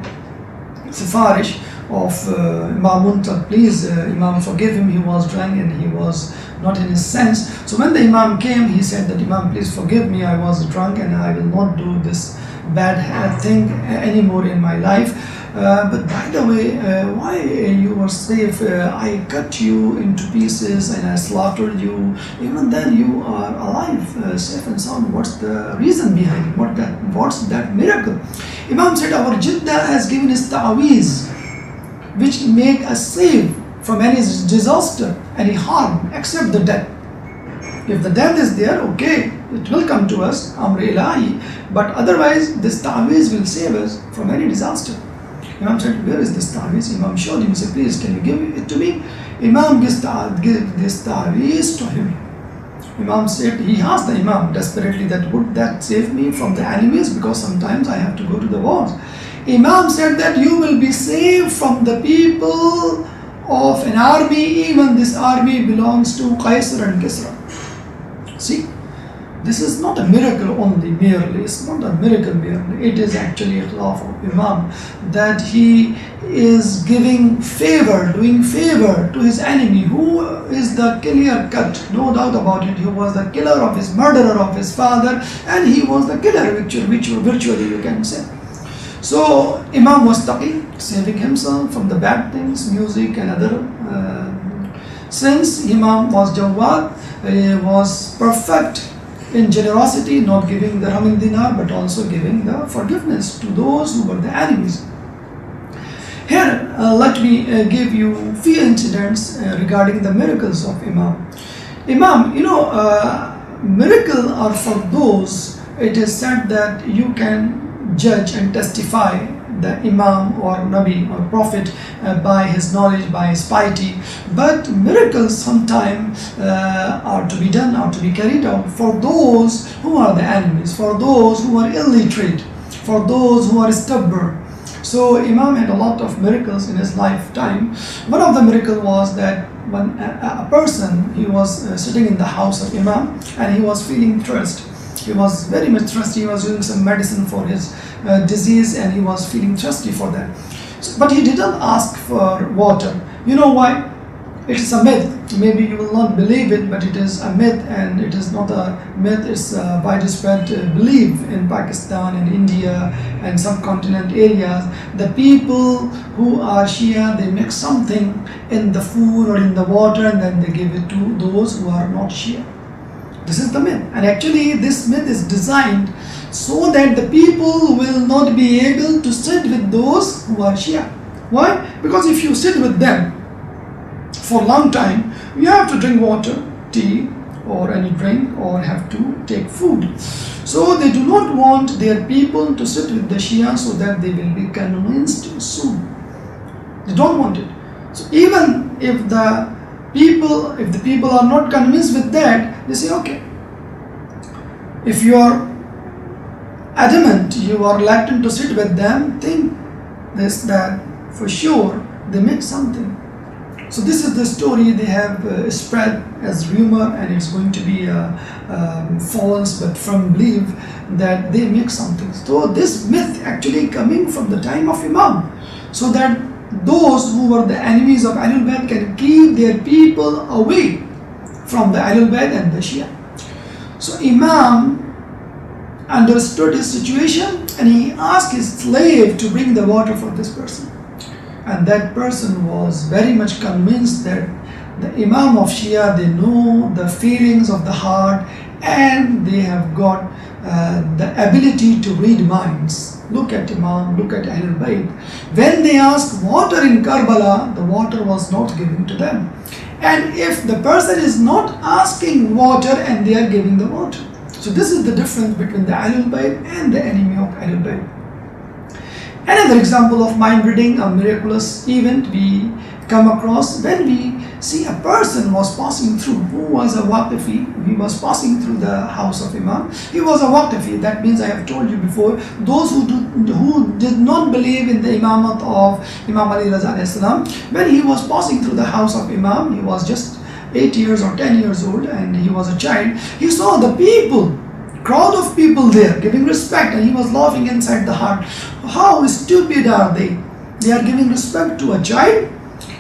sifarish of Imam Muntaq, please Imam, forgive him, he was drunk and he was not in his sense. So when the Imam came, he said that, Imam, please forgive me, I was drunk and I will not do this bad thing anymore in my life. But by the way, why you were safe? I cut you into pieces and I slaughtered you. Even then you are alive, safe and sound. What's the reason behind it? What's that miracle? Imam said, our Jiddah has given us ta'aweez, which make us safe from any disaster, any harm, except the death. If the death is there, okay, it will come to us, Amr Ilahi, but otherwise this ta'aweez will save us from any disaster. Imam said, where is this ta'aweez? Imam showed him, he said, please, can you give it to me? Imam gives this ta'aweez to him. Imam said, he asked the Imam desperately that, would that save me from the enemies, because sometimes I have to go to the wars. Imam said that you will be saved from the people of an army, even this army belongs to Qaisar and Kisra. See, this is not a miracle only merely, it's not a miracle merely, it is actually a law of Imam, that he is giving favor, doing favor to his enemy, who is the clear cut, no doubt about it. He was the killer of his murderer of his father, and he was the killer, virtually you can say. So Imam was Taqi, saving himself from the bad things, music and other. Since Imam was Jawad, he was perfect in generosity, not giving the dirham and dinar, but also giving the forgiveness to those who were the enemies. Here, let me give you few incidents regarding the miracles of Imam. Imam, miracles are for those, it is said that you can judge and testify the Imam or Nabi or Prophet by his knowledge, by his piety. But miracles sometimes are to be done, are to be carried out for those who are the enemies, for those who are illiterate, for those who are stubborn. So Imam had a lot of miracles in his lifetime. One of the miracles was that when a person, he was sitting in the house of Imam and he was feeling thirst. He was very much thirsty, he was using some medicine for his disease and he was feeling thirsty for that. So, but he didn't ask for water. You know why? It is a myth. Maybe you will not believe it, but it is a myth, and it is not a myth, it's a widespread belief in Pakistan and India and subcontinent areas. The people who are Shia, they mix something in the food or in the water and then they give it to those who are not Shia. This is the myth, and actually this myth is designed so that the people will not be able to sit with those who are Shia. Why? Because if you sit with them for a long time, you have to drink water, tea or any drink, or have to take food. So they do not want their people to sit with the Shia so that they will be convinced soon. They don't want it. So even if the people are not convinced with that, they say, okay, if you are adamant, you are reluctant to sit with them, think this, that for sure they make something. So this is the story they have spread as rumor, and it's going to be false but firm belief that they make something. So this myth actually coming from the time of Imam, so that those who were the enemies of Ahlul Bayt can keep their people away from the Ahlul Bayt and the Shia. So Imam understood his situation and he asked his slave to bring the water for this person. And that person was very much convinced that the Imam of Shia, they know the feelings of the heart and they have got the ability to read minds. Look at Imam, look at Ahlul Bayt. When they asked water in Karbala, the water was not given to them. And if the person is not asking water and they are giving the water. So this is the difference between the Ahlul Bayt and the enemy of Ahlul Bayt. Another example of mind reading, a miraculous event we come across when we see a person was passing through who was a Waqifi. He was passing through the house of Imam. He was a Waqifi. That means, I have told you before, those who did not believe in the Imamat of Imam Ali Raza alayhi salam, when he was passing through the house of Imam, he was just 8 years or 10 years old and he was a child. He saw the people, crowd of people there giving respect, and he was laughing inside the heart. How stupid are they? They are giving respect to a child.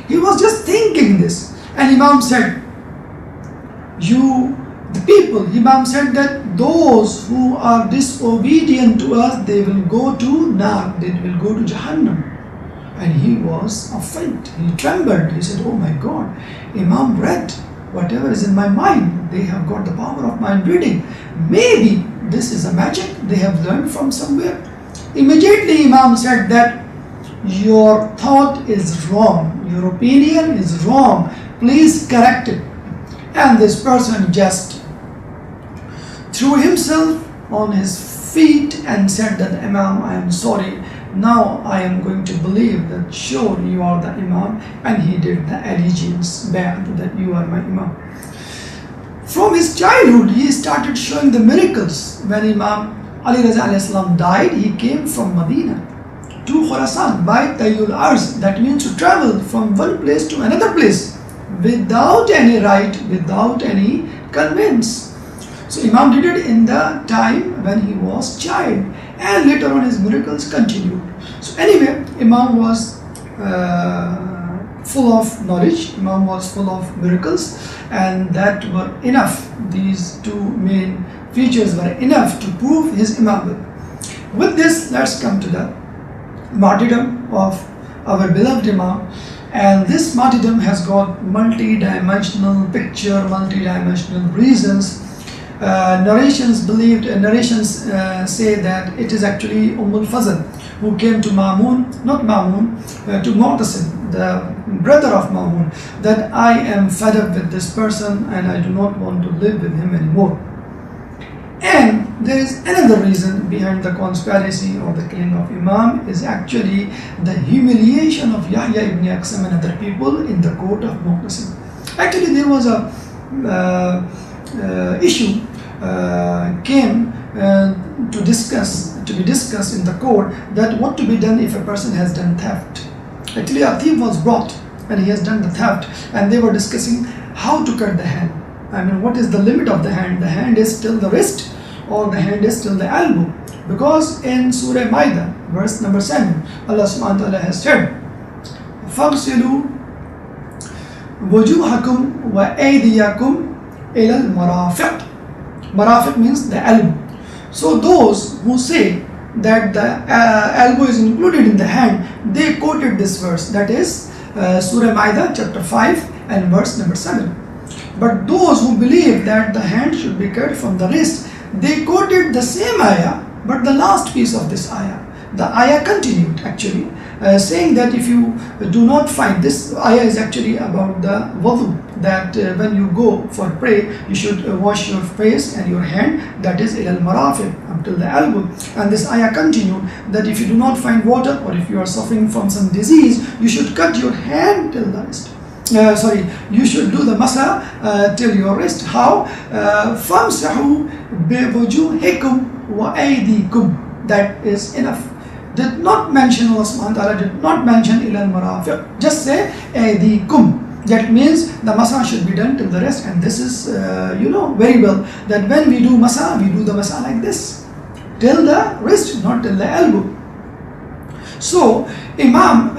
He was just thinking this. And Imam said, Imam said that those who are disobedient to us, they will go to Nar, they will go to Jahannam. And he was afraid, he trembled, he said, oh my God, Imam read whatever is in my mind. They have got the power of mind reading. Maybe this is a magic they have learned from somewhere. Immediately Imam said that your thought is wrong, your opinion is wrong, please correct it. And this person just threw himself on his feet and said that, Imam, I am sorry, now I am going to believe that sure you are the Imam. And he did the allegiance back that you are my Imam. From his childhood he started showing the miracles. When Imam Ali Raza alayhi salam died, he came from Medina to Khurasan by Tayyul Arz. That means to travel from one place to another place without any right, without any conveyance. So Imam did it in the time when he was child, and later on his miracles continued. So anyway, Imam was full of knowledge, Imam was full of miracles, and that were enough. These two main features were enough to prove his Imam. With this, let's come to the martyrdom of our beloved Imam. And this martyrdom has got multi-dimensional picture, multi-dimensional reasons. Narrations say that it is actually al-Fazl who came to Ma'mun, not Ma'mun, to Mu'tasim, the brother of Ma'mun, that I am fed up with this person and I do not want to live with him anymore. And there is another reason behind the conspiracy or the killing of Imam is actually the humiliation of Yahya ibn Aqsam and other people in the court of Mu'tasim. Actually, there was a issue came to be discussed in the court, that what to be done if a person has done theft. Actually, a thief was brought and he has done the theft, and they were discussing how to cut the hand. I mean, what is the limit of the hand? The hand is still the wrist or the hand is still the elbow? Because in Surah Maida, verse number 7, Allah subhanahu wa ta'ala has said, فَاغْسِلُوا وُجُوهَكُمْ وَأَيْدِيَكُمْ إِلَى الْمَرَافِقِ. Marafiq means the elbow. So those who say that the elbow is included in the hand, they quoted this verse, that is Surah Maida chapter 5 and verse number 7. But those who believe that the hand should be cut from the wrist, they quoted the same ayah, but the last piece of this ayah. The ayah continued actually, saying that if you do not find, this ayah is actually about the wudu, that when you go for pray, you should wash your face and your hand, that is ilal marafiq, up till the elbow. And this ayah continued that if you do not find water, or if you are suffering from some disease, you should cut your hand till the wrist. You should do the masa till your wrist. How? فَامْسَحُوا بِوُجُوهِكُمْ وَأَيْدِيكُمْ. That is enough. Did not mention, Allah subhanahu wa ta'ala did not mention ilal marafiq. Just say aydikum. That means the masa should be done till the wrist. And this is, very well, that when we do masa, we do the masa like this, till the wrist, not till the elbow. So Imam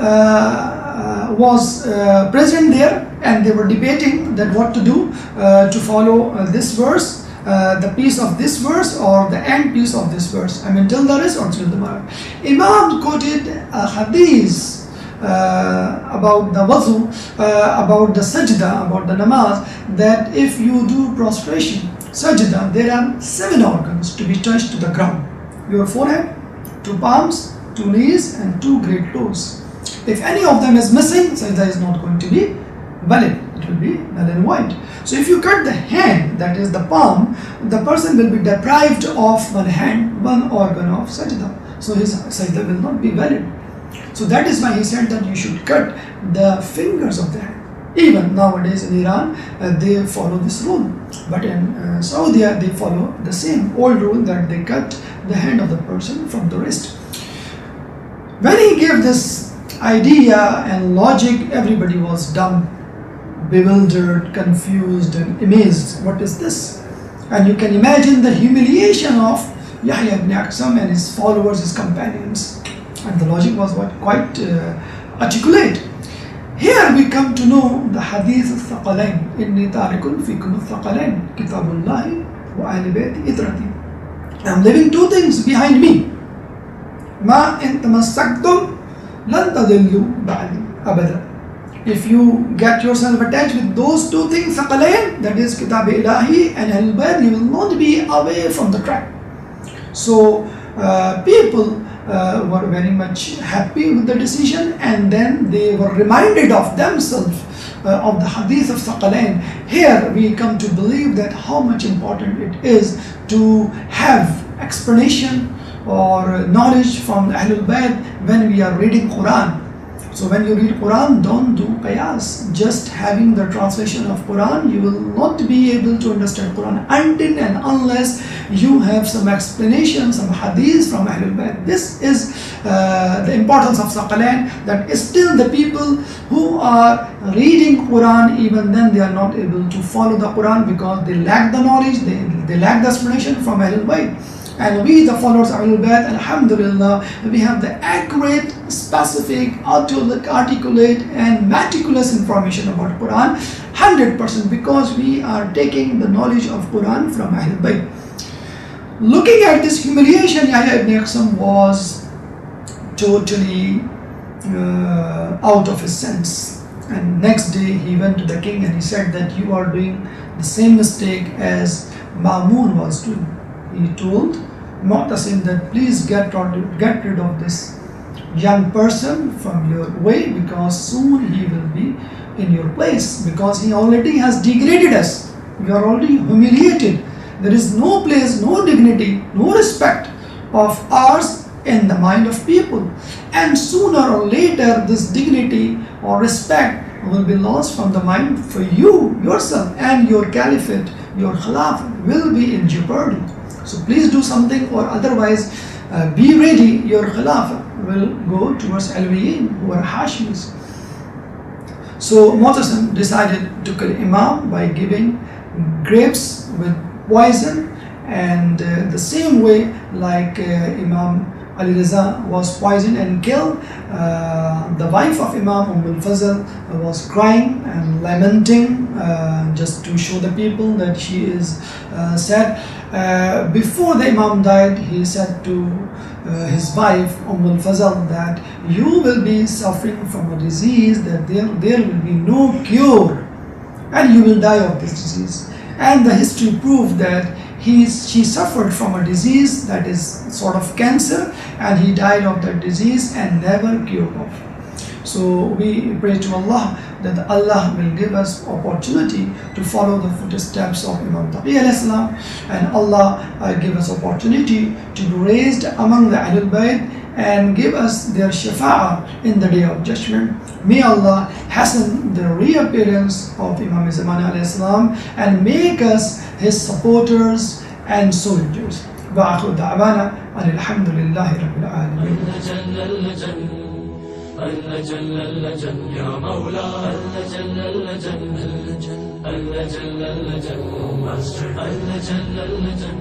was present there, and they were debating that what to do to follow this verse, the piece of this verse or the end piece of this verse. I mean, till the wrist or till the mark. Imam quoted a hadith about the wudu, about the sajda, about the namaz, that if you do prostration, sajda, there are 7 organs to be touched to the ground. Your forehead, 2 palms, 2 knees and 2 great toes. If any of them is missing, sajda is not going to be valid. It will be null and void. So if you cut the hand, that is the palm, the person will be deprived of one hand, one organ of sajda. So his sajda will not be valid. So that is why he said that you should cut the fingers of the hand. Even nowadays in Iran, they follow this rule. But in Saudi, they follow the same old rule, that they cut the hand of the person from the wrist. When he gave this idea and logic, everybody was dumb, bewildered, confused and amazed. What is this? And you can imagine the humiliation of Yahya ibn Aqsam and his followers, his companions. And the logic was what? Quite articulate. Here we come to know the hadith al-thaqalain. Inni tarikun fikum al-thaqalain. Kitabullahi wa ahli bayti itrati. I'm leaving two things behind me. Ma in tamassaktum lan tadillu ba'di abada. If you get yourself attached with those two things, thaqalain, that is Kitab Ilahi and Ahlul Bayt, you will not be away from the track. So people were very much happy with the decision, and then they were reminded of themselves of the hadith of Thaqalain. Here we come to believe that how much important it is to have explanation or knowledge from the Ahlul Bayt when we are reading Quran. So when you read Quran, don't do qiyas. Just having the translation of Quran, you will not be able to understand Quran until and unless you have some explanation, some hadith from Ahlul Bayt. This is the importance of Thaqalain, that still the people who are reading Quran, even then they are not able to follow the Quran because they lack the knowledge, they lack the explanation from Ahlul Bayt. And we, the followers of Ahlul Bayt, alhamdulillah, we have the accurate, specific, articulate and meticulous information about Quran, 100%, because we are taking the knowledge of Quran from Ahlul Bayt. Looking at this humiliation, Yahya ibn Aqsam was totally out of his sense. And next day he went to the king and he said that you are doing the same mistake as Ma'mun was doing. He told Mu'tasim that please get rid of this young person from your way, because soon he will be in your place, because he already has degraded us. We are already humiliated. There is no place, no dignity, no respect of ours in the mind of people, and sooner or later this dignity or respect will be lost from the mind for you yourself, and your caliphate, your khilafah will be in jeopardy. So please do something, or otherwise be ready, your khilafah will go towards Alwiyin, who are Hashimis. So Mu'tasim decided to kill Imam by giving grapes with poison, and the same way like Imam Ali Raza was poisoned and killed, the wife of Imam al-Fazl was crying and lamenting just to show the people that she is sad. Before the Imam died, he said to his wife al-Fazl that you will be suffering from a disease that there will be no cure, and you will die of this disease. And the history proved that she suffered from a disease that is sort of cancer, and he died of that disease and never cured of. So we pray to Allah that Allah will give us opportunity to follow the footsteps of Imam Taqi alayhi salam, and Allah give us opportunity to be raised among the Ahlul Bayt and give us their shafa'ah in the day of judgment. May Allah hasten the reappearance of Imam Zaman alayhi salam and make us his supporters and soldiers. وآخر دعوانا أن الحمد لله رب العالمين. اللجن اللجن يا مولاي اللجن اللجن اللجن اللجن اللجن اللجن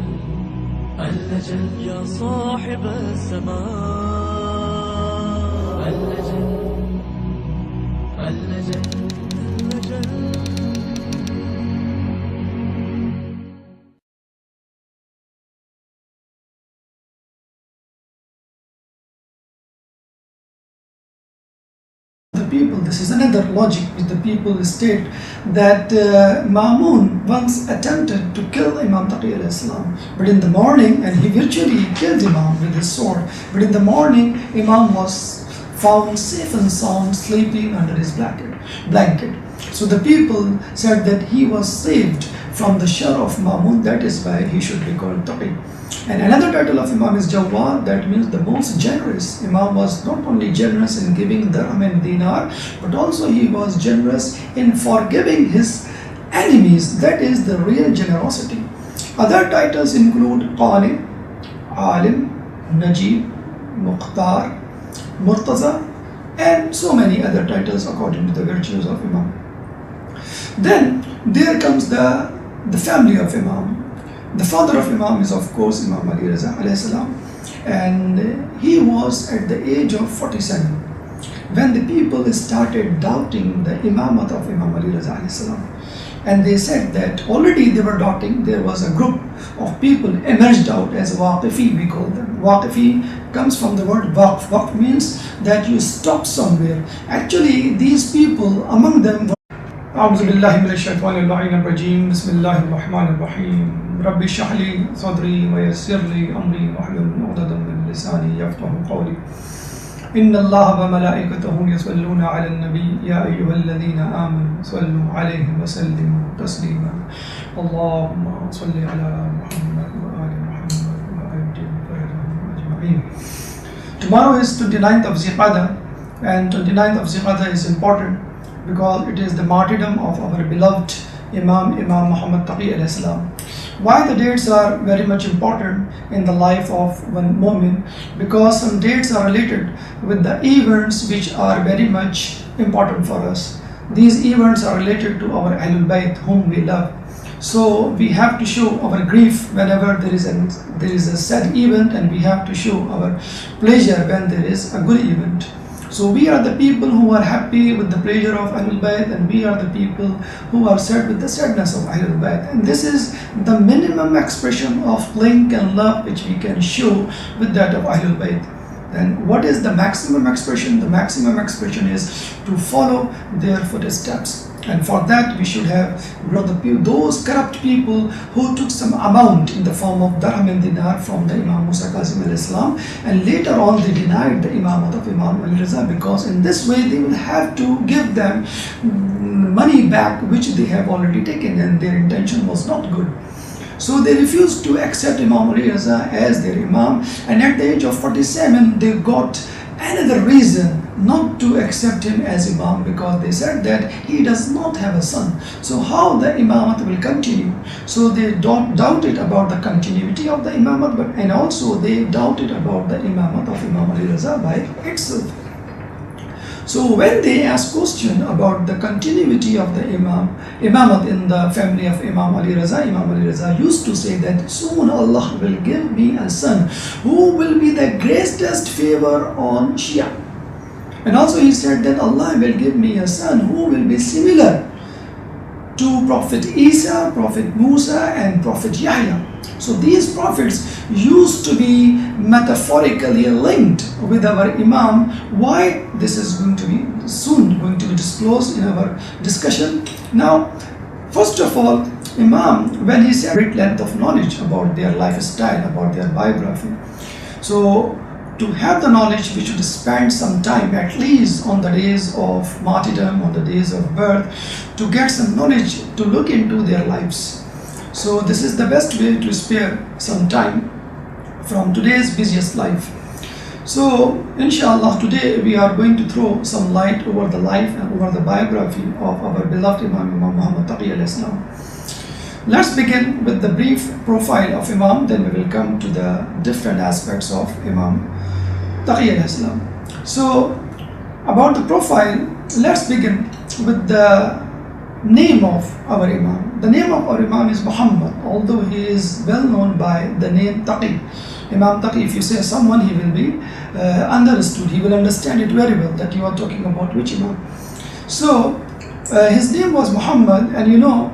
اللجن يا صاحب السماء اللجن اللجن اللجن. People, this is another logic which the people state, that Ma'mun once attempted to kill Imam Taqi alayhi salam, but in the morning, and he virtually killed Imam with his sword, but in the morning Imam was found safe and sound sleeping under his blanket. So the people said that he was saved from the shar of Ma'mun, that is why he should be called Taqi. And another title of Imam is Jawad, that means the most generous. Imam was not only generous in giving dirham and dinar, but also he was generous in forgiving his enemies. That is the real generosity. Other titles include Qani, Alim, Najib, Mukhtar, Murtaza, and so many other titles according to the virtues of Imam. Then there comes the family of Imam. The father of Imam is of course Imam Ali Raza alayhi salam. and he was at the age of 47 when the people started doubting the imamat of Imam Ali Raza alayhi salam. And they said that already they were doubting. There was a group of people emerged out as Waqifi, we call them. Waqifi comes from the word waqf. Waqf means that you stop somewhere. Actually, these people, among them were أعوذ بالله من الشيطان اللعين الرجيم بسم الله الرحمن الرحيم ربي اشرح لي صدري ويسر لي أمري واحلل عقدة من لساني يفقهوا قولي إن الله وملائكته يصلون على النبي يا أيها الذين آمنوا صلوا عليه وسلموا تسليما اللهم صل على محمد وآل محمد وآجل فرجهم أجمعين. Tomorrow is 29th of Ziqadah, and 29th of Ziqadah is important because it is the martyrdom of our beloved Imam Muhammad Taqi alayhi salam. Why the dates are very much important in the life of one mu'min? Because some dates are related with the events which are very much important for us. These events are related to our Ahlul Bayt whom we love. So we have to show our grief whenever there is a sad event, and we have to show our pleasure when there is a good event. So we are the people who are happy with the pleasure of Ahlul Bayt, and we are the people who are sad with the sadness of Ahlul Bayt. And this is the minimum expression of link and love which we can show with that of Ahlul Bayt. Then what is the maximum expression? The maximum expression is to follow their footsteps. And for that we should have those corrupt people who took some amount in the form of dirham and dinar from the Imam Musa Qasim al-Islam, and later on they denied the imamat of Imam Ali Raza, because in this way they will have to give them money back which they have already taken, and their intention was not good. So they refused to accept Imam Ali Raza as their Imam, and at the age of 47 they got another reason not to accept him as Imam, because they said that he does not have a son. So how the imamat will continue? So they doubted about the continuity of the imamat, and also they doubted about the imamat of Imam Ali Raza by itself. So when they asked question about the continuity of the imamat in the family of Imam Ali Raza used to say that soon Allah will give me a son who will be the greatest favor on Shia. And also he said that Allah will give me a son who will be similar to Prophet Isa, Prophet Musa and Prophet Yahya. So these prophets used to be metaphorically linked with our Imam. Why? This is soon going to be disclosed in our discussion. Now, first of all, Imam, when he said great length of knowledge about their lifestyle, about their biography. So to have the knowledge, we should spend some time, at least on the days of martyrdom, on the days of birth, to get some knowledge, to look into their lives. So this is the best way to spare some time from today's busiest life. So inshallah, today we are going to throw some light over the life and over the biography of our beloved Imam Muhammad Taqi alayhi salam. Let's begin with the brief profile of Imam, then we will come to the different aspects of Imam Taqi alayhi salam. So about the profile, let's begin with the name of our Imam. The name of our Imam is Muhammad, although he is well known by the name Taqi. Imam Taqi, if you say someone, he will be understood, he will understand it very well that you are talking about which Imam. So his name was Muhammad, and you know,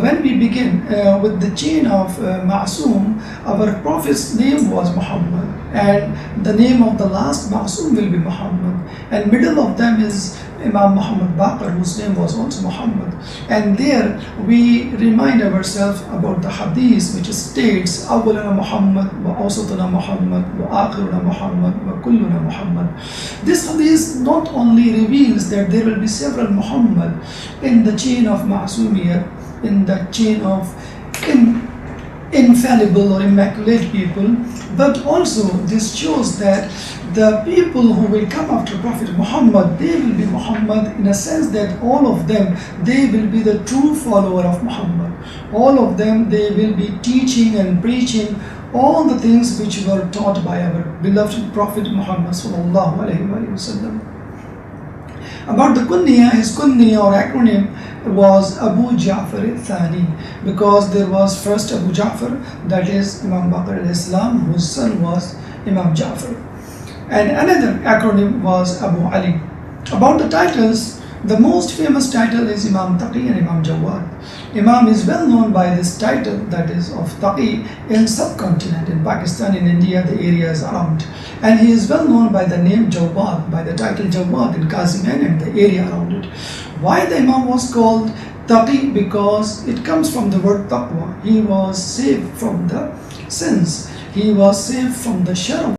when we begin with the chain of Ma'soom, our Prophet's name was Muhammad, and the name of the last Ma'soom will be Muhammad, and middle of them is Imam Muhammad Baqir, whose name was also Muhammad. And there we remind ourselves about the hadith which states Awwaluna Muhammad wa Awsatuna Muhammad wa Akhiruna Muhammad wa Kulluna Muhammad. This hadith not only reveals that there will be several Muhammad in the chain of Ma'soomiyat, in the chain of infallible or immaculate people, but also this shows that the people who will come after Prophet Muhammad, they will be Muhammad in a sense that all of them, they will be the true follower of Muhammad. All of them, they will be teaching and preaching all the things which were taught by our beloved Prophet Muhammad sallallahu alaihi wasallam. About the kunya, his kunya or acronym was Abu Ja'far al-Thani, because there was first Abu Ja'far, that is Imam Baqir al-Islam, whose son was Imam Ja'far. And another acronym was Abu Ali. About the titles, the most famous title is Imam Taqi and Imam Jawad. Imam is well known by this title, that is of Taqi, in subcontinent, in Pakistan, in India, the areas around. And he is well known by the name Jawad, by the title Jawad in Kaziman and the area around it. Why the Imam was called Taqi? Because it comes from the word taqwa. He was saved from the sins. He was saved from the shadow.